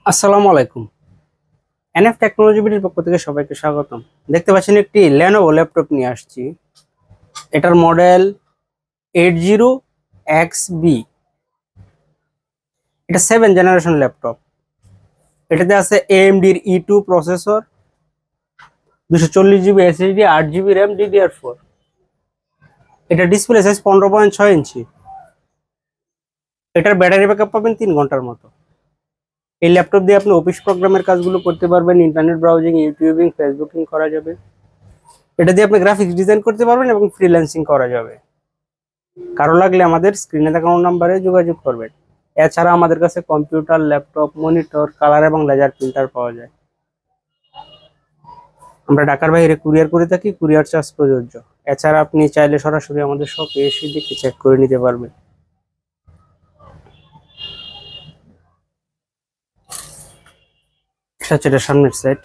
আসসালামু আলাইকুম। NF technology বিডির পক্ষ থেকে সবাইকে স্বাগতম। দেখতে পাচ্ছেন একটি লেনোভো ল্যাপটপ নিয়ে আসছি। এটার মডেল 80XB। এটা 7 জেনারেশন ল্যাপটপ। এটাতে আছে AMD-র E2 processor, 240 GB SSD, 8 GB RAM, DDR4। এটা ডিসপ্লে সাইজ 15.6 ইঞ্চি। এটার ব্যাটারি ব্যাকআপ পাবেন 3 ঘন্টার মতো। এই ল্যাপটপ দিয়ে আপনি অফিস প্রোগ্রামের কাজগুলো করতে পারবেন, ইন্টারনেট ব্রাউজিং, ইউটিউবিং, ফেসবুকিং করা যাবে। এটা দিয়ে আপনি গ্রাফিক্স ডিজাইন করতে পারবেন এবং ফ্রিল্যান্সিং করা যাবে। কারো লাগলে আমাদের স্ক্রিনে দেখানো নাম্বারে যোগাযোগ করবেন। এছাড়া আমাদের কাছে কম্পিউটার, ল্যাপটপ, মনিটর, কালার এবং লেজার প্রিন্টার পাওয়া যায়। আমরা ঢাকার বাইরে কুরিয়ার করে থাকি, কুরিয়ার চার্জ প্রযোজ্য। এছাড়া আপনি চাইলে সরাসরি আমাদের শপে এসে দেখে চেক করে নিতে পারবেন। এটা হচ্ছে এটার সামনের সাইড।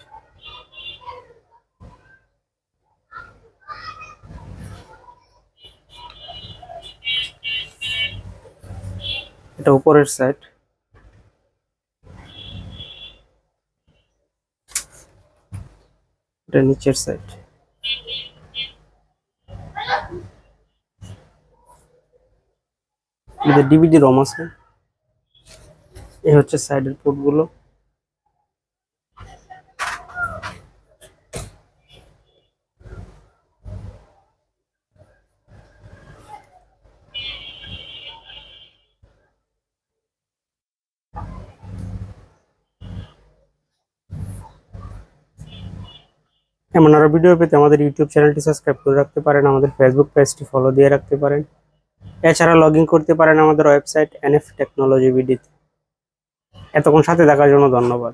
এটা উপরের সাইড। এটা নিচের সাইড। এতে ডিভিডি রম আছে। এই হচ্ছে সাইডের পোর্টগুলো। এমন আরো ভিডিও পেতে আমাদের ইউটিউব চ্যানেলটি সাবস্ক্রাইব করে রাখতে পারেন, আমাদের ফেসবুক পেজটি ফলো দিয়ে রাখতে পারেন। এছাড়া লগ ইন করতে পারেন আমাদের ওয়েবসাইট এনএফ টেকনোলজি বিডি তে। এতক্ষণ সাথে থাকার জন্য ধন্যবাদ।